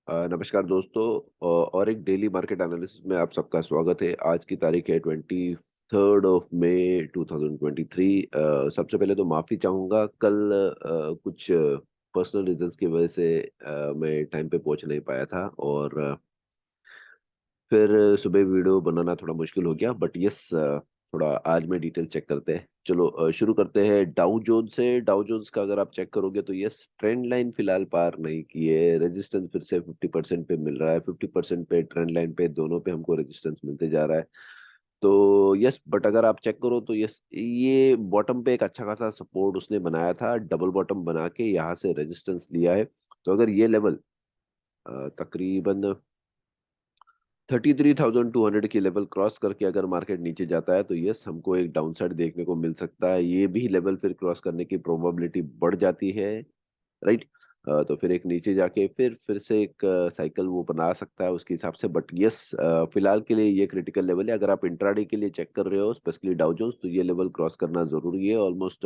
नमस्कार दोस्तों। और एक डेली मार्केट एनालिसिस में आप सबका स्वागत है। आज की तारीख है 23 मई 2023। सबसे पहले तो माफ़ी चाहूँगा, कल कुछ पर्सनल रीजंस की वजह से मैं टाइम पे पहुँच नहीं पाया था और फिर सुबह वीडियो बनाना थोड़ा मुश्किल हो गया। बट यस, थोड़ा आज में डिटेल चेक करते हैं। चलो शुरू करते हैं डाउ जोन्स से। डाउ जोन्स का अगर आप चेक करोगे तो यस, ट्रेंड लाइन फिलहाल पार नहीं की है। रेजिस्टेंस फिर से 50% पे मिल रहा है, 50% पे ट्रेंड लाइन पे, दोनों पे हमको रेजिस्टेंस मिलते जा रहा है। तो यस, बट अगर आप चेक करो तो यस, ये बॉटम पे एक अच्छा खासा सपोर्ट उसने बनाया था, डबल बॉटम बना के यहाँ से रेजिस्टेंस लिया है। तो अगर ये लेवल तकरीबन 33,200 की लेवल क्रॉस करके अगर मार्केट नीचे जाता है तो यस, हमको एक डाउनसाइड देखने को मिल सकता है। ये भी लेवल फिर क्रॉस करने की प्रोबेबिलिटी बढ़ जाती है, राइट। तो फिर एक नीचे जाके फिर से एक साइकिल वो बना सकता है उसके हिसाब से। बट यस, फिलहाल के लिए ये क्रिटिकल लेवल है। अगर आप इंट्राडे के लिए चेक कर रहे हो, स्पेशली डाउ जोन्स, तो ये लेवल क्रॉस करना जरूरी है। ऑलमोस्ट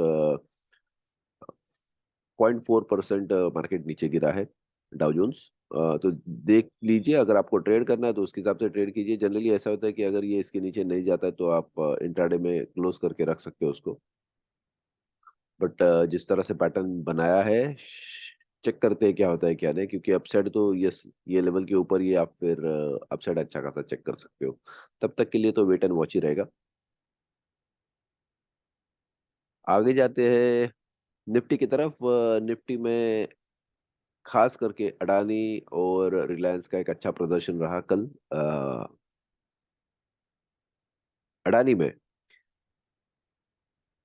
0.4% मार्केट नीचे गिरा है डाउ जोन्स। तो देख लीजिए, अगर आपको ट्रेड करना है तो उसके हिसाब से ट्रेड कीजिए। जनरली ऐसा होता है कि अगर ये इसके नीचे नहीं जाता है तो आप इंट्राडे में क्लोज करके रख सकते हो उसको। बट जिस तरह से पैटर्न बनाया है, चेक करते हैं क्या होता है क्या नहीं, क्योंकि अपसाइड तो यस, ये लेवल के ऊपर ही आप फिर अपसाइड अच्छा खासा चेक कर सकते हो। तब तक के लिए तो वेट एंड वॉच ही रहेगा। आगे जाते हैं निफ्टी की तरफ। निफ्टी में खास करके अडानी और रिलायंस का एक अच्छा प्रदर्शन रहा कल। अडानी में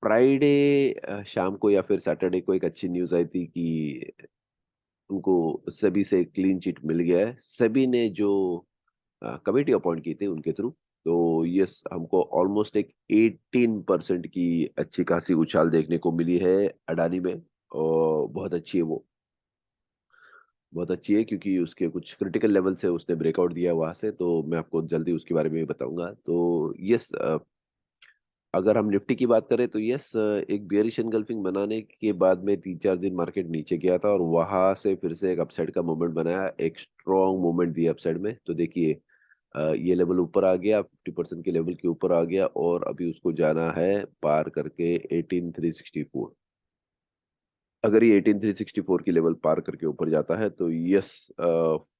फ्राइडे शाम को या फिर सैटरडे को एक अच्छी न्यूज आई थी कि उनको सेबी से क्लीन चिट मिल गया है। सेबी ने जो कमेटी अपॉइंट की थी उनके थ्रू, तो यस, हमको ऑलमोस्ट एक 18% की अच्छी खासी उछाल देखने को मिली है अडानी में। और बहुत अच्छी है वो, बहुत अच्छी है, क्योंकि उसके कुछ क्रिटिकल लेवल से उसने ब्रेकआउट दिया है वहां से। तो मैं आपको जल्दी उसके बारे में भी बताऊंगा। तो यस, अगर हम निफ्टी की बात करें तो यस, एक बियरिश एनगल्फिंग बनाने के बाद में 3-4 दिन मार्केट नीचे गया था और वहां से फिर से एक अपसाइड का मूवमेंट बनाया, एक स्ट्रॉन्ग मूवमेंट दिया अपसाइड में। तो देखिए, ये लेवल ऊपर आ गया, 50% के लेवल के ऊपर आ गया और अभी उसको जाना है पार करके 18,364। अगर ये 18,364 की लेवल पार करके ऊपर जाता है तो यस,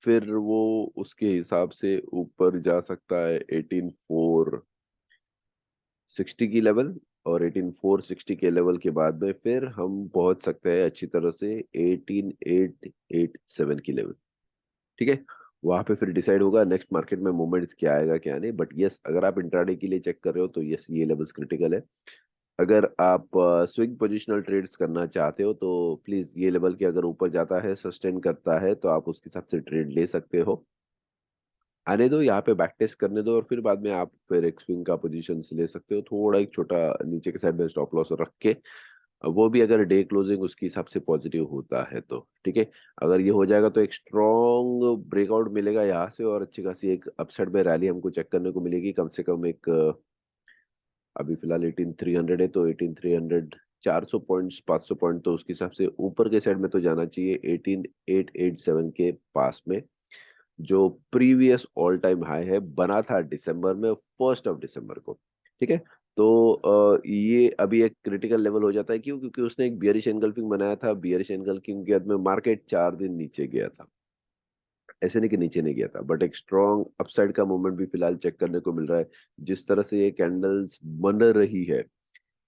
फिर वो उसके हिसाब से ऊपर जा सकता है 18,460 की लेवल। और 18,460 के लेवल के बाद में फिर हम पहुंच सकते हैं अच्छी तरह से 18,887 की लेवल। ठीक है, वहां पे फिर डिसाइड होगा नेक्स्ट मार्केट में मूवमेंट्स क्या आएगा क्या नहीं। बट यस, अगर आप इंट्राडे के लिए चेक कर रहे हो तो यस, ये लेवल्स क्रिटिकल है। अगर आप स्विंग पोजिशनल ट्रेड्स करना चाहते हो तो प्लीज ये लेवल के अगर ऊपर जाता है, सस्टेन करता है, तो आप उसके हिसाब से ट्रेड ले सकते हो। आने दो, यहाँ पे बैक टेस्ट करने दो और फिर बाद में आप फिर एक स्विंग का पोजीशन ले सकते हो, थोड़ा एक छोटा नीचे के साइड में स्टॉप लॉस रख के। वो भी अगर डे क्लोजिंग उसके हिसाब से पॉजिटिव होता है तो ठीक है। अगर ये हो जाएगा तो एक स्ट्रॉन्ग ब्रेकआउट मिलेगा यहाँ से और अच्छी खासी एक अपसाइड में रैली हमको चेक करने को मिलेगी। कम से कम एक अभी फिलहाल 18,300 है तो 18,300, 400 पॉइंट्स, 500 पॉइंट तो उसके हिसाब से ऊपर के साइड में तो जाना चाहिए 18,887 के पास में, जो प्रीवियस ऑल टाइम हाई है, बना था दिसंबर में, 1 दिसंबर को। ठीक है, तो ये अभी एक क्रिटिकल लेवल हो जाता है। क्यों? क्योंकि उसने एक बियरिश एनगल्फिंग बनाया था। बियरिश एनगल्फिंग के बाद में मार्केट 4 दिन नीचे गया था। ऐसे नहीं कि नीचे नहीं गया था, बट एक स्ट्रॉन्ग अपसाइड का मूवमेंट भी फिलहाल चेक करने को मिल रहा है। जिस तरह से ये कैंडल्स बन रही है,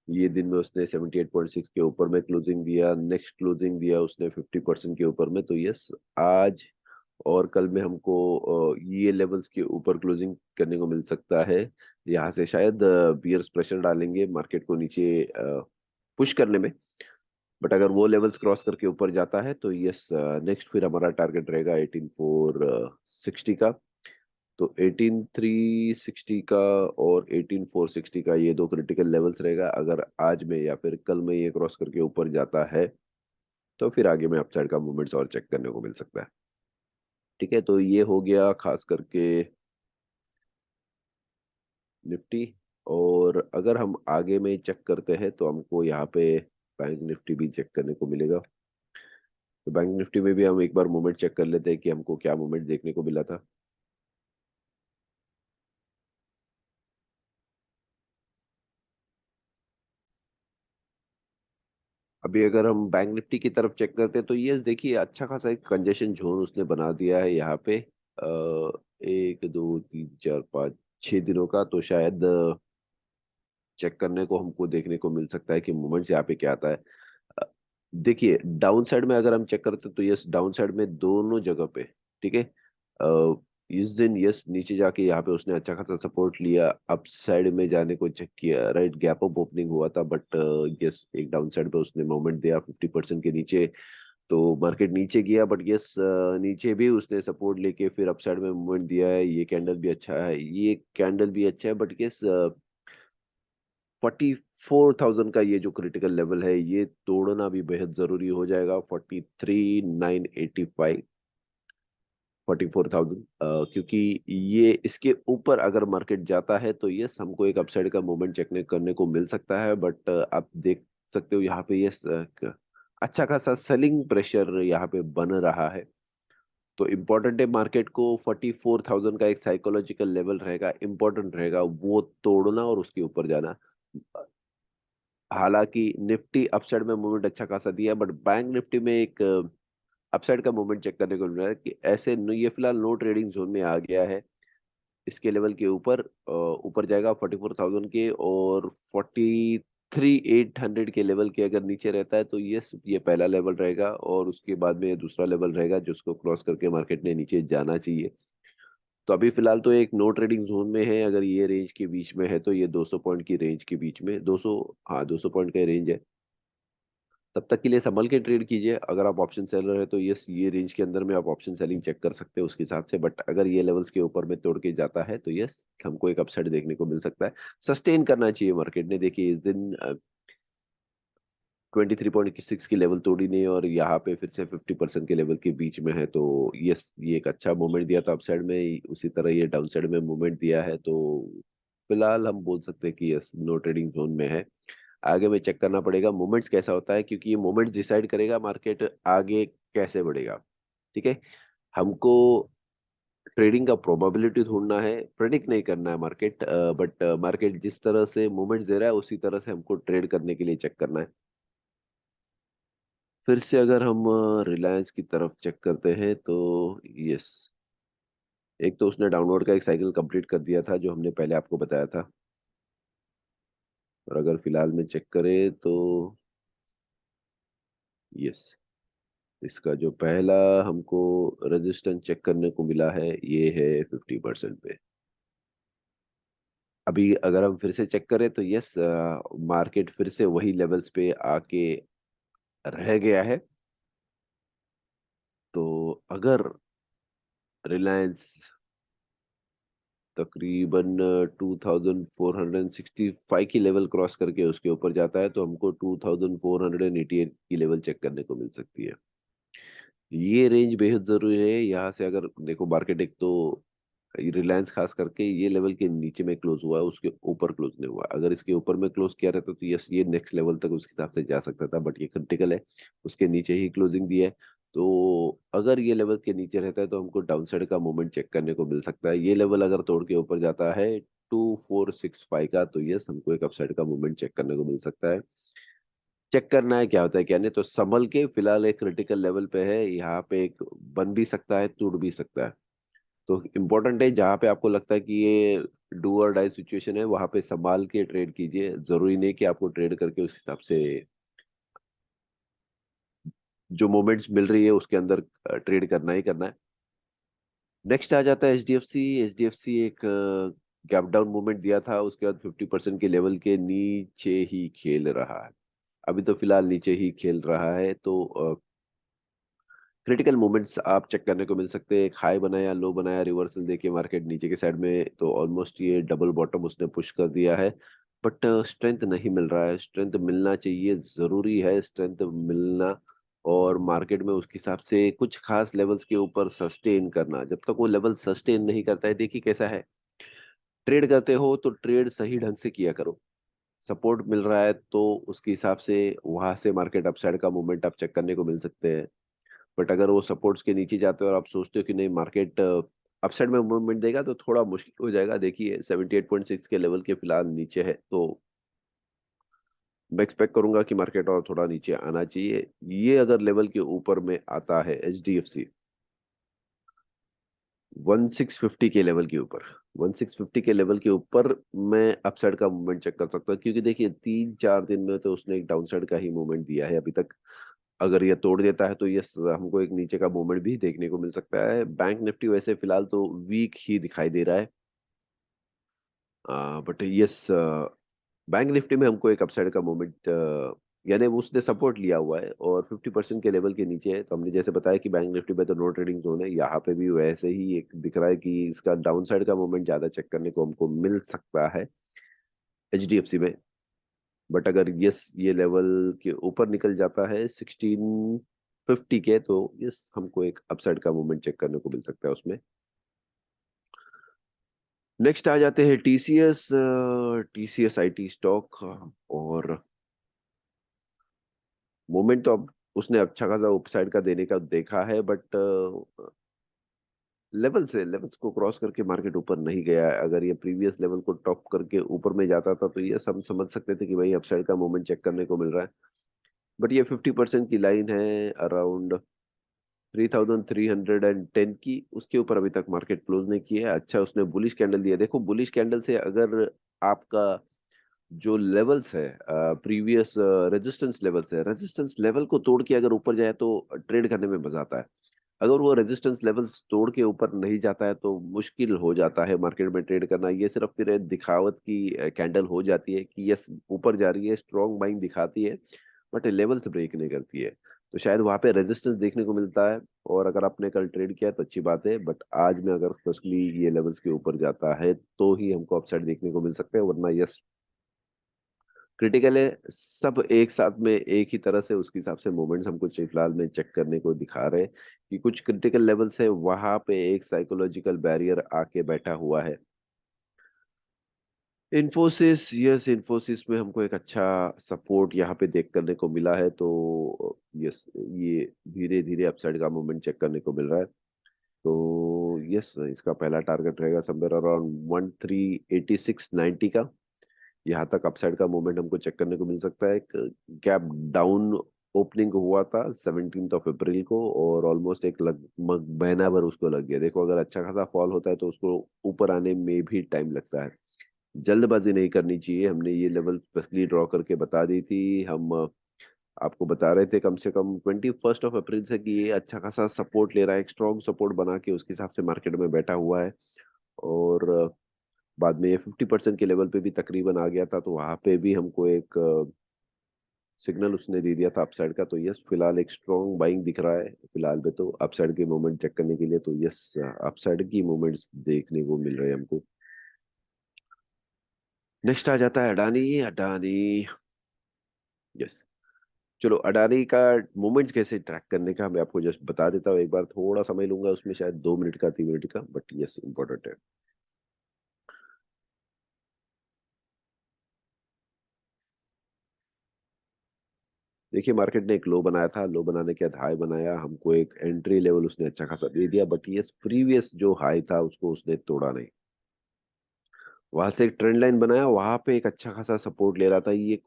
ये दिन में उसने 78.6 के ऊपर में क्लोजिंग दिया, नेक्स्ट क्लोजिंग दिया उसने 50% के ऊपर में। तो यस, आज और कल में हमको ये लेवल्स के ऊपर क्लोजिंग करने को मिल सकता है। यहाँ से शायद बियर्स प्रेशर डालेंगे मार्केट को नीचे पुश करने में। बट अगर वो लेवल्स क्रॉस करके ऊपर जाता है तो यस, नेक्स्ट फिर हमारा टारगेट रहेगा 18,460 का। तो 18,360 का और 18,460 का, ये दो क्रिटिकल लेवल्स रहेगा। अगर आज में या फिर कल में ये क्रॉस करके ऊपर जाता है तो फिर आगे में अपसाइड का मूवमेंट्स और चेक करने को मिल सकता है। ठीक है, तो ये हो गया खास करके निफ्टी। और अगर हम आगे में चेक करते हैं तो हमको यहाँ पे बैंक निफ्टी भी चेक करने को मिलेगा। तो बैंक निफ्टी में भी हम एक बार मूवमेंट चेक कर लेते हैं कि हमको क्या मूवमेंट देखने को मिला था। अभी अगर हम बैंक निफ्टी की तरफ चेक करते हैं तो ये देखिए अच्छा खासा एक कंजेशन जोन उसने बना दिया है यहाँ पे। 1 2 3 4 5 6 दिनों का, तो शायद चेक करने को हमको देखने को मिल सकता है कि मूवमेंट्स यहाँ पे क्या आता है। अ, देखिए डाउन साइड में अगर हम चेक करते हैं तो यस डाउन साइड में दोनों जगह पे, ठीक है। इस दिन यस नीचे जाके यहाँ पे उसने अच्छा खासा सपोर्ट लिया, अप साइड में जाने को चेक किया, राइट गैप अप ओपनिंग हुआ था, बट यस एक डाउन साइड पे उसने मोमेंट दिया 50% के नीचे। तो मार्केट नीचे गया, बट यस नीचे भी उसने सपोर्ट लेके फिर अप साइड में मूवमेंट दिया है। ये कैंडल भी अच्छा है, ये कैंडल भी अच्छा है, बट यस 44,000 का ये जो क्रिटिकल लेवल है ये तोड़ना भी बेहद जरूरी हो जाएगा। 43,985, 44,000, क्योंकि ये इसके ऊपर अगर मार्केट जाता है तो यस हमको एक अपसाइड का मूवमेंट चेक करने को मिल सकता है, बट आप देख सकते हो यहाँ पे यस अच्छा खासा सेलिंग प्रेशर यहाँ पे बन रहा है। तो इम्पोर्टेंट है मार्केट को 44,000 का एक साइकोलॉजिकल लेवल रहेगा, इम्पोर्टेंट रहेगा वो तोड़ना और उसके ऊपर जाना। हालांकि निफ्टी अपसाइड में मूवमेंट अच्छा खासा दिया, बट बैंक निफ्टी में एक अपसाइड का मूवमेंट चेक करने को मिल रहा है कि ऐसे ये फिलहाल नो ट्रेडिंग जोन में आ गया है। इसके लेवल के ऊपर ऊपर जाएगा 44,000 के, और 43,800 के लेवल के अगर नीचे रहता है तो ये पहला लेवल रहेगा, और उसके बाद में ये दूसरा लेवल रहेगा जिसको क्रॉस करके मार्केट ने नीचे जाना चाहिए। तो अभी फिलहाल तो एक नो ट्रेडिंग जोन में है, अगर ये रेंज के बीच में है तो ये 200 पॉइंट की रेंज के बीच में 200, हाँ 200 पॉइंट का रेंज है। तब तक के लिए संभल के ट्रेड कीजिए। अगर आप ऑप्शन सेलर है तो ये रेंज के अंदर में आप ऑप्शन सेलिंग चेक कर सकते हैं उसके हिसाब से, बट अगर ये लेवल्स के ऊपर में तोड़ के जाता है तो हमको एक अपसाइड देखने को मिल सकता है। सस्टेन करना चाहिए मार्केट ने। देखिए इस दिन 23.6 की लेवल तोड़ी नहीं, और यहाँ पे फिर से 50% के लेवल के बीच में है, तो ये एक अच्छा मूवमेंट दिया था अपसाइड में, उसी तरह ये डाउन साइड में मूवमेंट दिया है। तो फिलहाल हम बोल सकते हैं कि यस नो ट्रेडिंग जोन में है। आगे में चेक करना पड़ेगा मूवमेंट्स कैसा होता है, क्योंकि ये मूवमेंट डिसाइड करेगा मार्केट आगे कैसे बढ़ेगा। ठीक है, हमको ट्रेडिंग का प्रोबेबिलिटी ढूंढना है, प्रेडिक्ट नहीं करना है मार्केट, बट मार्केट जिस तरह से मूवमेंट दे रहा है उसी तरह से हमको ट्रेड करने के लिए चेक करना है। फिर से अगर हम रिलायंस की तरफ चेक करते हैं तो यस एक तो उसने डाउनवर्ड का एक साइकिल कंप्लीट कर दिया था जो हमने पहले आपको बताया था, और अगर फिलहाल में चेक करें तो यस इसका जो पहला हमको रेजिस्टेंस चेक करने को मिला है ये है 50% पे। अभी अगर हम फिर से चेक करें तो यस मार्केट फिर से वही लेवल्स पे आके रह गया है। तो अगर रिलायंस तकरीबन 2465 की लेवल क्रॉस करके उसके ऊपर जाता है तो हमको 2488 की लेवल चेक करने को मिल सकती है। ये रेंज बेहद जरूरी है। यहाँ से अगर देखो मार्केट एक तो रिलायंस खास करके ये लेवल के नीचे में क्लोज हुआ है, उसके ऊपर क्लोज नहीं हुआ। अगर इसके ऊपर में क्लोज किया रहता तो यस ये नेक्स्ट लेवल तक उसके हिसाब से जा सकता था, बट ये क्रिटिकल है, उसके नीचे ही क्लोजिंग दी है। तो अगर ये लेवल के नीचे रहता है तो हमको डाउन साइड का मूवमेंट चेक करने को मिल सकता है। ये लेवल अगर तोड़ के ऊपर जाता है 2465 का तो यस हमको एक अपसाइड का मूवमेंट चेक करने को मिल सकता है। चेक करना है क्या होता है क्या नहीं, तो संभल के फिलहाल एक क्रिटिकल लेवल पे है, यहाँ पे एक बन भी सकता है टूट भी सकता है। तो इम्पोर्टेंट है जहाँ पे आपको लगता है कि ये डू और डाई सिचुएशन है वहां पे संभाल के ट्रेड कीजिए। जरूरी नहीं कि आपको ट्रेड करके उस हिसाब से जो मोमेंट्स मिल रही है उसके अंदर ट्रेड करना ही करना है। नेक्स्ट आ जाता है एचडीएफसी। एचडीएफसी एक गैप डाउन मूवमेंट दिया था, उसके बाद 50% के लेवल के नीचे ही खेल रहा है। अभी तो फिलहाल नीचे ही खेल रहा है। तो क्रिटिकल मोमेंट्स आप चेक करने को मिल सकते हैं। एक हाई बनाया, लो बनाया, रिवर्सल देखिए मार्केट नीचे के साइड में, तो ऑलमोस्ट ये डबल बॉटम उसने पुश कर दिया है, बट स्ट्रेंथ नहीं मिल रहा है। स्ट्रेंथ मिलना चाहिए, जरूरी है स्ट्रेंथ मिलना, और मार्केट में उसके हिसाब से कुछ खास लेवल्स के ऊपर सस्टेन करना। जब तक वो लेवल सस्टेन नहीं करता है, देखिए कैसा है, ट्रेड करते हो तो ट्रेड सही ढंग से किया करो। सपोर्ट मिल रहा है तो उसके हिसाब से वहां से मार्केट अपसाइड का मूवमेंट आप चेक करने को मिल सकते हैं। बट अगर वो सपोर्ट्स के नीचे जाते हो और आप सोचते हो कि नहीं मार्केट अपसाइड में मूवमेंट देगा, तो थोड़ा मुश्किल हो जाएगा। देखिए 78.6 के लेवल के फिलहाल नीचे है, तो मैं एक्सपेक्ट करूंगा कि मार्केट और थोड़ा नीचे आना चाहिए। ये अगर लेवल के ऊपर में आता है HDFC 1650 के लेवल के ऊपर, 1650 के लेवल के ऊपर मैं अपसाइड का मूवमेंट चेक कर सकता हूँ, क्योंकि देखिए 3-4 दिन में तो उसने एक डाउनसाइड का ही मूवमेंट दिया है अभी तक। अगर ये तोड़ देता है तो ये हमको एक नीचे का मूवमेंट भी देखने को मिल सकता है। बैंक निफ्टी वैसे फिलहाल तो वीक ही दिखाई दे रहा है, बट यस बैंक निफ्टी में हमको एक अपसाइड का मूवमेंट, यानी वो उसने सपोर्ट लिया हुआ है और 50% के लेवल के नीचे है। तो हमने जैसे बताया कि बैंक निफ्टी में तो नो ट्रेडिंग जोन है, यहाँ पे भी वैसे ही एक दिख रहा है कि इसका डाउन साइड का मूवमेंट ज्यादा चेक करने को हमको मिल सकता है HDFC में। बट अगर यस ये लेवल के ऊपर निकल जाता है 1650 के, तो यस हमको एक अपसाइड का मूवमेंट चेक करने को मिल सकता है उसमें। नेक्स्ट आ जाते हैं TCS IT स्टॉक। और मोमेंट तो अब उसने अच्छा खासा अपसाइड का देने का देखा है, बट लेवल्स को क्रॉस करके मार्केट ऊपर नहीं गया है। अगर ये प्रीवियस लेवल को टॉप करके ऊपर में जाता था तो ये सब समझ सकते थे कि भाई अपसाइड का मोमेंट चेक करने को मिल रहा है। बट ये 50% की लाइन है अराउंड 3310 की, उसके ऊपर अभी तक मार्केट क्लोज नहीं किया है। अच्छा उसने बुलिश कैंडल दिया, देखो बुलिश कैंडल से अगर आपका जो लेवल्स है प्रीवियस रेजिस्टेंस लेवल को तोड़ के अगर ऊपर जाए तो ट्रेड करने में मजा आता है। अगर वो रेजिस्टेंस लेवल्स तोड़ के ऊपर नहीं जाता है तो मुश्किल हो जाता है मार्केट में ट्रेड करना। ये सिर्फ फिर एक दिखावत की कैंडल हो जाती है कि यस ऊपर जा रही है, स्ट्रॉन्ग बाइंग दिखाती है, बट लेवल्स ब्रेक नहीं करती है। तो शायद वहां पे रेजिस्टेंस देखने को मिलता है, और अगर आपने कल ट्रेड किया तो अच्छी बात है। बट आज में अगर फर्स्टली ये लेवल्स के ऊपर जाता है तो ही हमको अपसाइड देखने को मिल सकता है, वरना यस क्रिटिकल है। सब एक साथ में एक ही तरह से उसके हिसाब से मूवमेंट्स हमको फिलहाल में चेक करने को दिखा रहे हैं कि कुछ क्रिटिकल लेवल्स है वहां पे एक साइकोलॉजिकल बैरियर आके बैठा हुआ है। इन्फोसिस, यस इन्फोसिस में हमको एक अच्छा सपोर्ट यहाँ पे देख करने को मिला है, तो यस ये धीरे धीरे अपसाइड का मूवमेंट चेक करने को मिल रहा है। तो यस इसका पहला टारगेट रहेगा समवेयर अराउंड 138690 का। यहाँ तक अपसाइड का मूवमेंट हमको चेक करने को मिल सकता है। एक गैप डाउन ओपनिंग हुआ था 17 अप्रैल को, और ऑलमोस्ट एक लगभग महीना भर उसको लग गया। देखो अगर अच्छा खासा फॉल होता है तो उसको ऊपर आने में भी टाइम लगता है। जल्दबाजी नहीं करनी चाहिए। हमने ये लेवल स्पेशली ड्रॉ करके बता दी थी। हम आपको बता रहे थे कम से कम 21 अप्रैल से कि ये अच्छा खासा सपोर्ट ले रहा है, एक स्ट्रॉन्ग सपोर्ट बना के उसके हिसाब से मार्केट में बैठा हुआ है। और बाद में ये 50% के लेवल पे भी तकरीबन आ गया था, तो वहां पे भी हमको एक सिग्नल उसने दे दिया था अपसाइड का। तो यस फिलहाल एक स्ट्रॉन्ग बाइंग दिख रहा है फिलहाल पे, तो अपसाइड के मूवमेंट चेक करने के लिए तो यस अपसाइड की मूवमेंट्स देखने को मिल रहे हैं हमको। नेक्स्ट आ जाता है अडानी। अडानी, यस चलो अडानी का मूवमेंट्स कैसे ट्रैक करने का मैं आपको जस्ट बता देता हूँ एक बार। थोड़ा समय लूंगा उसमें, शायद 2 मिनट का 3 मिनट का, बट यस इंपॉर्टेंट है। देखिए मार्केट ने एक लो बनाया था, लो बनाने के बाद हाई बनाया, हमको एक एंट्री लेवल उसने अच्छा खासा दे दिया, बट ये प्रीवियस जो हाई था उसको उसने तोड़ा नहीं। वहां से एक ट्रेंड लाइन बनाया, वहां पे एक अच्छा खासा सपोर्ट ले रहा था ये।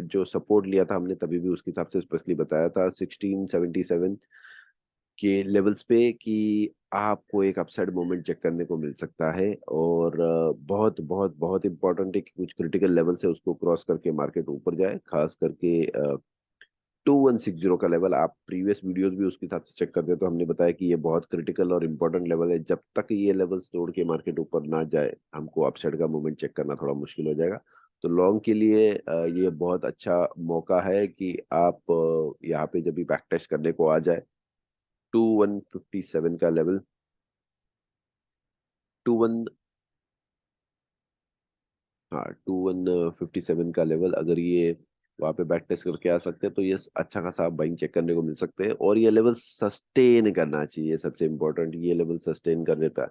जो सपोर्ट लिया था हमने तभी भी उसके हिसाब से स्पेशली बताया था 1677 के लेवल्स पे कि आपको एक अपसाइड मोमेंट चेक करने को मिल सकता है। और बहुत बहुत बहुत इंपॉर्टेंट है कि कुछ क्रिटिकल लेवल से उसको क्रॉस करके मार्केट ऊपर जाए, खास करके 2160 का लेवल। आप प्रीवियस वीडियोस भी उसके हिसाब से चेक करते हैं तो हमने बताया कि ये बहुत क्रिटिकल और इंपॉर्टेंट लेवल है। जब तक ये लेवल्स तोड़ के मार्केट ऊपर ना जाए हमको अपसाइड का मूवमेंट चेक करना थोड़ा मुश्किल हो जाएगा। तो लॉन्ग के लिए ये बहुत अच्छा मौका है कि आप यहाँ पे जब भी बैक टेस्ट करने को आ जाए 2157 का लेवल, 21, हाँ 2157 का लेवल, अगर ये वहाँ पे बैक टेस्ट करके आ सकते हैं तो ये अच्छा खासा आप बाइंग चेक करने को मिल सकते हैं। और ये लेवल सस्टेन करना चाहिए, सबसे इम्पोर्टेंट ये लेवल सस्टेन कर देता है।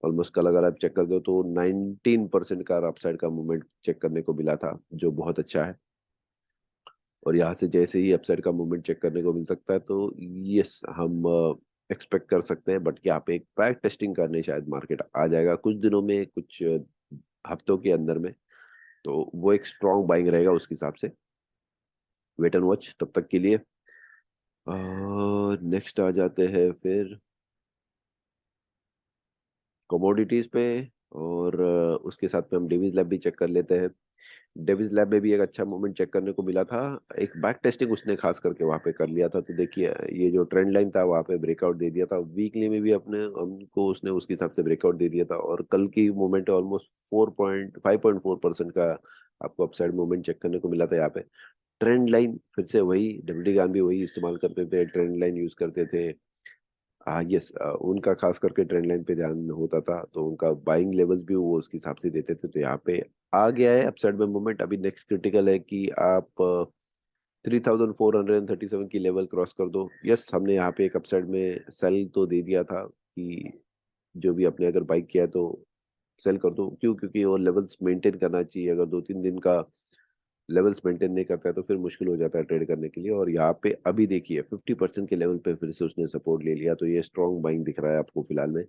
ऑलमोस्ट कल अगर आप चेक करते हो तो 19% का अपसाइड का मूवमेंट चेक करने को मिला था, जो बहुत अच्छा है। और यहाँ से जैसे ही अपसाइड का मूवमेंट चेक करने को मिल सकता है, तो यस हम एक्सपेक्ट कर सकते हैं। बट यहाँ पे एक बैक टेस्टिंग करने शायद मार्केट आ जाएगा कुछ दिनों में, कुछ हफ्तों के अंदर में। तो वो एक स्ट्रॉन्ग बाइंग रहेगा उसके हिसाब से। वेट एंड वॉच तब तक के लिए। नेक्स्ट आ जाते हैं फिर कमोडिटीज पे। और उसके साथ में हम डेविस लैब भी चेक कर लेते हैं। डेविस लैब में भी एक अच्छा मूवमेंट चेक करने को मिला था। एक बैक टेस्टिंग उसने खास करके वहां पे कर लिया था। तो देखिए ये जो ट्रेंड लाइन था वहां पे ब्रेकआउट दे दिया था। वीकली में भी अपने हमको उसने उसके हिसाब से ब्रेकआउट दे दिया था। और कल की मूवमेंट ऑलमोस्ट 5.4% का आपको अपसाइड मूवमेंट चेक करने को मिला था यहाँ पे। ट्रेंड लाइन फिर से वही, डब्ल्यू गान भी वही इस्तेमाल करते थे, ट्रेंड लाइन यूज करते थे। यस, उनका खास करके ट्रेंड लाइन पे ध्यान होता था, तो उनका बाइंग लेवल्स भी वो उसके हिसाब से देते थे। तो यहाँ पे आ गया है अपसाइड में मूवमेंट। अभी नेक्स्ट क्रिटिकल है कि आप 3437 की लेवल क्रॉस कर दो। यस, हमने यहाँ पे एक अपसाइड में सेल तो दे दिया था कि जो भी आपने अगर बाइक किया है तो सेल कर दो। क्यों? क्योंकि वो लेवल्स मेंटेन करना चाहिए। अगर 2-3 दिन का लेवल्स मेंटेन नहीं करता है तो फिर मुश्किल हो जाता है ट्रेड करने के लिए। और यहाँ पे अभी देखिए 50% के लेवल पे फिर से उसने सपोर्ट ले लिया। तो ये स्ट्रॉन्ग बाइंग दिख रहा है आपको फिलहाल में।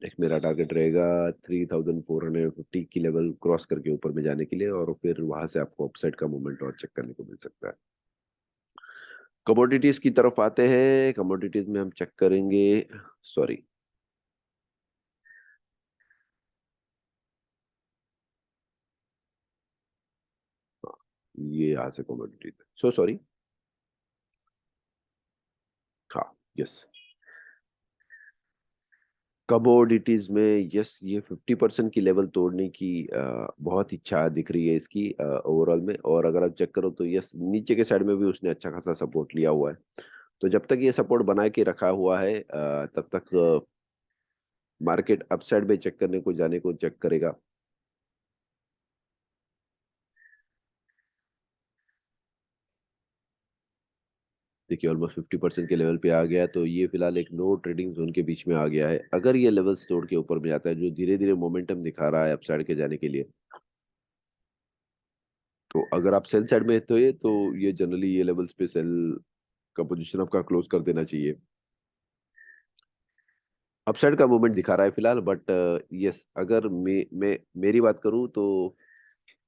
नेक्स्ट मेरा टारगेट रहेगा 3450 की लेवल क्रॉस करके ऊपर में जाने के लिए। और फिर वहां से आपको अपसाइड का मूवमेंट और चेक करने को मिल सकता है। कमोडिटीज की तरफ आते हैं। कमोडिटीज में हम चेक करेंगे, सॉरी, ये यहाँ से कमोडिटीज, सो सॉरी, हाँ, यस, कमोडिटीज में यस ये 50% की लेवल तोड़ने की बहुत इच्छा दिख रही है इसकी ओवरऑल में। और अगर आप चेक करो तो यस नीचे के साइड में भी उसने अच्छा खासा सपोर्ट लिया हुआ है। तो जब तक ये सपोर्ट बना के रखा हुआ है तब तक मार्केट अपसाइड में चेक करने को जाने को चेक करेगा। देखिए ऑलमोस्ट 50% के लेवल पे आ गया है। तो ये फिलहाल एक नो ट्रेडिंग जोन के बीच में आ गया है। अगर ये लेवल्स तोड़ के ऊपर में जाता है, जो धीरे धीरे मोमेंटम दिखा रहा है अपसाइड के जाने के लिए, तो अगर आप सेल साइड में तो ये जनरली ये लेवल्स पे सेल का पोजीशन आपका क्लोज कर देना चाहिए। अपसाइड का मूवमेंट दिखा रहा है फिलहाल। बट यस अगर मैं मेरी बात करूं तो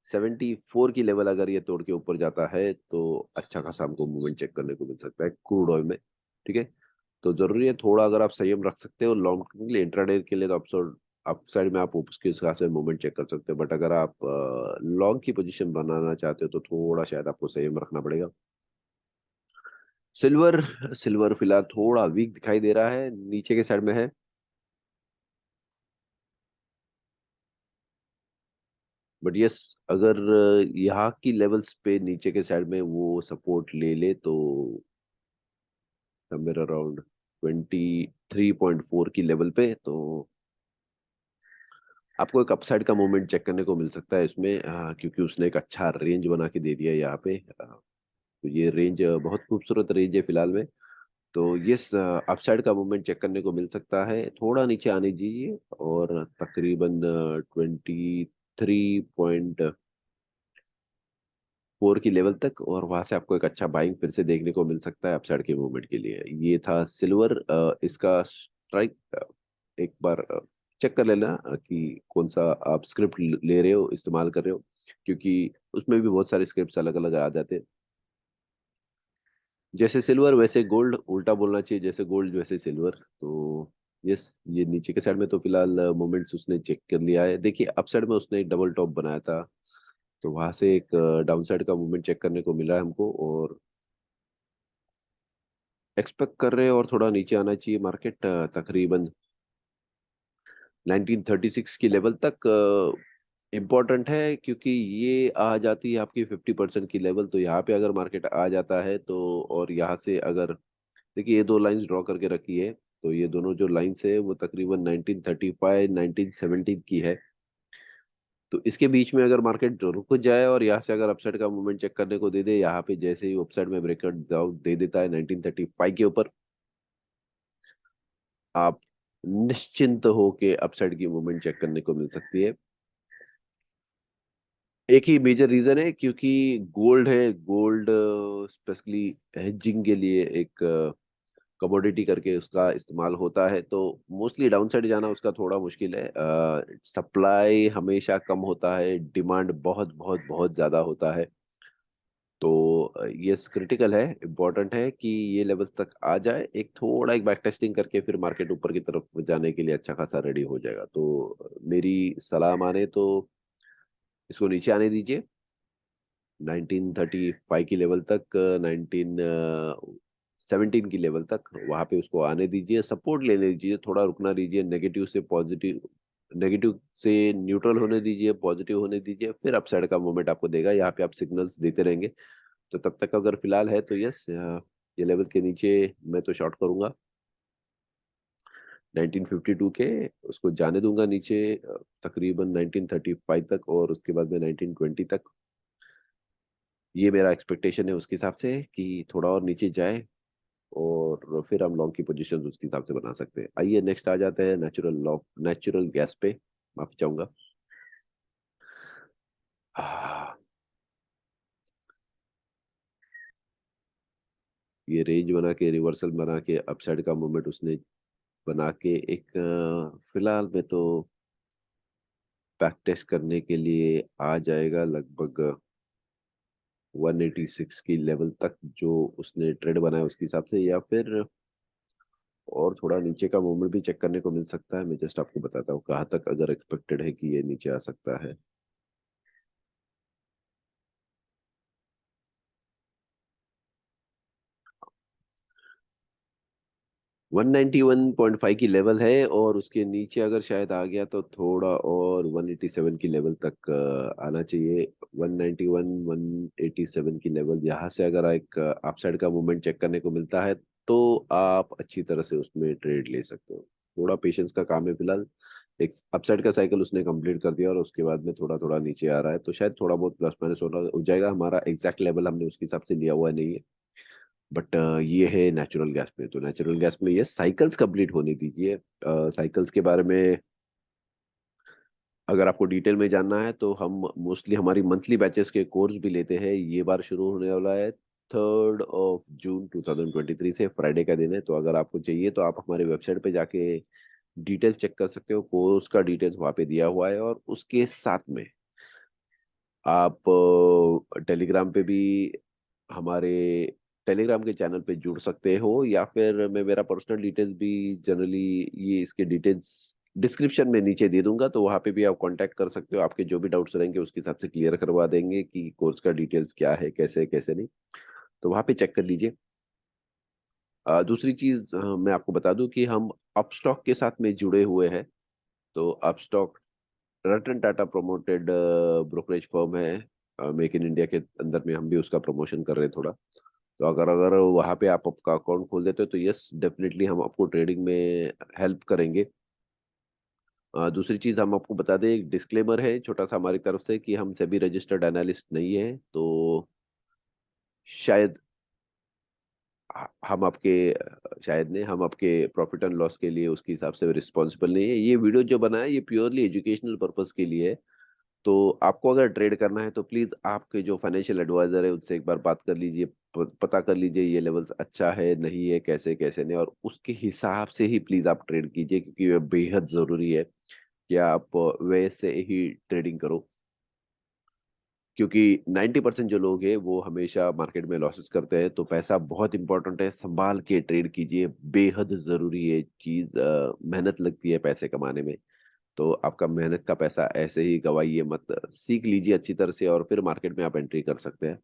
74 की लेवल अगर ये तोड़ के ऊपर जाता है तो अच्छा खासा हमको मूवमेंट चेक करने को मिल सकता है क्रूड ऑयल में। ठीक है, तो जरूरी है थोड़ा अगर आप संयम रख सकते हो लॉन्ग टर्म के लिए, इंट्राडे के लिए, तो अप साइड में आप उसके हिसाब से मूवमेंट चेक कर सकते हो। बट अगर आप लॉन्ग की पोजीशन बनाना चाहते हो तो थोड़ा शायद आपको संयम रखना पड़ेगा। सिल्वर, सिल्वर फिलहाल थोड़ा वीक दिखाई दे रहा है, नीचे के साइड में है। बट यस अगर यहाँ की लेवल्स पे नीचे के साइड में वो सपोर्ट ले ले तो समवेयर अराउंड 23.4 की लेवल पे, तो आपको एक अपसाइड का मूवमेंट चेक करने को मिल सकता है इसमें। क्योंकि उसने एक अच्छा रेंज बना के दे दिया है यहाँ पे। तो ये रेंज बहुत खूबसूरत रेंज है फिलहाल में। तो यस अपसाइड का मूवमेंट चेक करने को मिल सकता है। थोड़ा नीचे आने दीजिए और तकरीबन 23.4 की लेवल तक, और वहां से आपको एक अच्छा बाइंग फिर से देखने को मिल सकता है अपसाइड के मूवमेंट के लिए। ये था सिल्वर। इसका स्ट्राइक एक बार चेक कर लेना कि कौन सा आप स्क्रिप्ट ले रहे हो, इस्तेमाल कर रहे हो। क्योंकि उसमें भी बहुत सारे स्क्रिप्ट अलग अलग आ जाते हैं। जैसे सिल्वर वैसे गोल्ड, उल्टा बोलना चाहिए, जैसे गोल्ड वैसे सिल्वर। तो यस ये नीचे के साइड में तो फिलहाल मोमेंट्स उसने चेक कर लिया है। देखिए अप साइड में उसने एक डबल टॉप बनाया था, तो वहां से एक डाउन साइड का मूवमेंट चेक करने को मिला है हमको। और एक्सपेक्ट कर रहे हैं और थोड़ा नीचे आना चाहिए मार्केट तकरीबन 1936 की लेवल तक। इम्पोर्टेंट है क्योंकि ये आ जाती है आपकी 50% की लेवल। तो यहाँ पे अगर मार्केट आ जाता है तो, और यहाँ से अगर देखिए ये दो लाइंस ड्रॉ करके रखी है, तो ये दोनों जो लाइंस है वो तकरीबन 1935 1917 की है। तो इसके बीच में अगर मार्केट रुक जाए और यहाँ से अगर अपसाइड का मूवमेंट चेक करने को दे दे, यहाँ पे जैसे ही अपसाइड में ब्रेकआउट दे देता है 1935 के ऊपर, आप निश्चिंत हो के अपसाइड की मूवमेंट चेक करने को मिल सकती है। एक ही मेजर रीजन है, क्योंकि गोल्ड है। गोल्ड स्पेशली हेजिंग के लिए एक कमोडिटी करके उसका इस्तेमाल होता है, तो मोस्टली डाउन साइड जाना उसका थोड़ा मुश्किल है। सप्लाई हमेशा कम होता है, डिमांड बहुत बहुत बहुत ज़्यादा होता है। तो ये क्रिटिकल है, इम्पोर्टेंट है कि ये लेवल्स तक आ जाए, एक थोड़ा एक बैक टेस्टिंग करके फिर मार्केट ऊपर की तरफ जाने के लिए अच्छा खासा रेडी हो जाएगा। तो मेरी सलाह माने तो इसको नीचे आने दीजिए 1935 की लेवल तक, 1917 की लेवल तक, वहां पे उसको आने दीजिए, सपोर्ट ले लीजिए, थोड़ा रुकना दीजिए, नेगेटिव से पॉजिटिव, नेगेटिव से न्यूट्रल होने दीजिए, पॉजिटिव होने दीजिए, फिर अपसाइड का मोमेंट आपको देगा। यहाँ पे आप सिग्नल्स देते रहेंगे। तो तब तक अगर फिलहाल है तो यस, ये लेवल के नीचे मैं तो शॉर्ट करूंगा 1952 के, उसको जाने दूंगा नीचे तकरीबन 1935 तक, और उसके बाद में 1920 तक। ये मेरा एक्सपेक्टेशन है उसके हिसाब से कि थोड़ा और नीचे जाए, और फिर हम लॉन्ग की पोजीशन उसके हिसाब से बना सकते हैं। आइए नेक्स्ट आ जाते हैं नेचुरल गैस पे। माफी चाहूंगा। आह, ये रेंज बना के, रिवर्सल बना के, अपसाइड का मोमेंट उसने बना के एक फिलहाल में तो बैक टेस्ट करने के लिए आ जाएगा लगभग 186 की लेवल तक, जो उसने ट्रेड बनाया उसके हिसाब से, या फिर और थोड़ा नीचे का मूवमेंट भी चेक करने को मिल सकता है। मैं जस्ट आपको बताता हूँ कहाँ तक अगर एक्सपेक्टेड है कि ये नीचे आ सकता है। 191.5 की लेवल है, और उसके नीचे अगर शायद आ गया तो थोड़ा और 187 की लेवल तक आना चाहिए। 191 187 की लेवल, यहाँ से अगर एक अपसाइड का मूवमेंट चेक करने को मिलता है तो आप अच्छी तरह से उसमें ट्रेड ले सकते हो। थोड़ा पेशेंस का काम है फिलहाल। एक अपसाइड का साइकिल उसने कंप्लीट कर दिया, और उसके बाद में थोड़ा थोड़ा नीचे आ रहा है, तो शायद थोड़ा बहुत प्लस माइनस हो जाएगा। हमारा एग्जैक्ट लेवल हमने उसके हिसाब से लिया हुआ नहीं है। बट ये है नेचुरल गैस में। तो नेचुरल गैस में ये साइकिल्स कंप्लीट होने दीजिए। साइकिल्स के बारे में अगर आपको डिटेल में जानना है तो हम मोस्टली हमारी मंथली बैचेस के कोर्स भी लेते हैं। ये बार शुरू होने वाला है 3 जून 2023 से, फ्राइडे का दिन है। तो अगर आपको चाहिए तो आप हमारे वेबसाइट पे जाके डिटेल्स चेक कर सकते हो, कोर्स का डिटेल्स वहाँ पे दिया हुआ है। और उसके साथ में आप टेलीग्राम पे भी हमारे टेलीग्राम के चैनल पे जुड़ सकते हो, या फिर मैं मेरा पर्सनल डिटेल्स भी जनरली, ये इसके डिटेल्स डिस्क्रिप्शन में नीचे दे दूंगा, तो वहाँ पे भी आप कांटेक्ट कर सकते हो। आपके जो भी डाउट्स रहेंगे उसके हिसाब से क्लियर करवा देंगे कि कोर्स का डिटेल्स क्या है, कैसे है, कैसे नहीं। तो वहाँ पे चेक कर लीजिए। दूसरी चीज मैं आपको बता दूं कि हम अपस्टॉक के साथ में जुड़े हुए हैं। तो Upstox Ratan Tata promoted brokerage firm है, मेक इन इंडिया के अंदर में हम भी उसका प्रमोशन कर रहे हैं थोड़ा। तो अगर अगर वहाँ पे आप आपका अकाउंट खोल देते हो तो यस, डेफिनेटली हम आपको ट्रेडिंग में हेल्प करेंगे। दूसरी चीज़ हम आपको बता दें, एक डिस्क्लेमर है छोटा सा हमारी तरफ से कि हम सभी रजिस्टर्ड एनालिस्ट नहीं है, तो शायद हम आपके शायद नहीं, हम आपके प्रॉफिट एंड लॉस के लिए उसके हिसाब से रिस्पॉन्सिबल नहीं है। ये वीडियो जो बना है ये प्योरली एजुकेशनल पर्पस के लिए है। तो आपको अगर ट्रेड करना है तो प्लीज आपके जो फाइनेंशियल एडवाइजर है उससे एक बार बात कर लीजिए, पता कर लीजिए ये लेवल्स अच्छा है नहीं है, कैसे कैसे नहीं, और उसके हिसाब से ही प्लीज आप ट्रेड कीजिए, क्योंकि ये बेहद जरूरी है कि आप वैसे ही ट्रेडिंग करो। क्योंकि 90% जो लोग हैं वो हमेशा मार्केट में लॉसेस करते हैं। तो पैसा बहुत इंपॉर्टेंट है, संभाल के ट्रेड कीजिए, बेहद जरूरी है चीज। मेहनत लगती है पैसे कमाने में, तो आपका मेहनत का पैसा ऐसे ही गवाइए मत, सीख लीजिए अच्छी तरह से, और फिर मार्केट में आप एंट्री कर सकते हैं।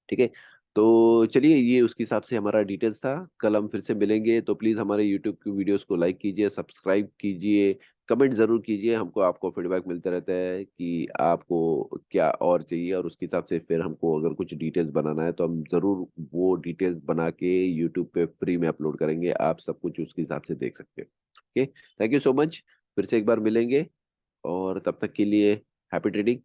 ठीक है। तो चलिए, ये उसके हिसाब से हमारा डिटेल्स था। कल हम फिर से मिलेंगे, तो प्लीज़ हमारे यूट्यूब की वीडियोस को लाइक कीजिए, सब्सक्राइब कीजिए, कमेंट ज़रूर कीजिए। हमको आपको फीडबैक मिलता रहता है कि आपको क्या और चाहिए, और उसके हिसाब से फिर हमको अगर कुछ डिटेल्स बनाना है तो हम ज़रूर वो डिटेल्स बना के यूट्यूब पे फ्री में अपलोड करेंगे। आप सब कुछ उसके हिसाब से देख सकते हो। Okay, thank you so much. फिर से एक बार मिलेंगे, और तब तक के लिए हैप्पी ट्रेडिंग।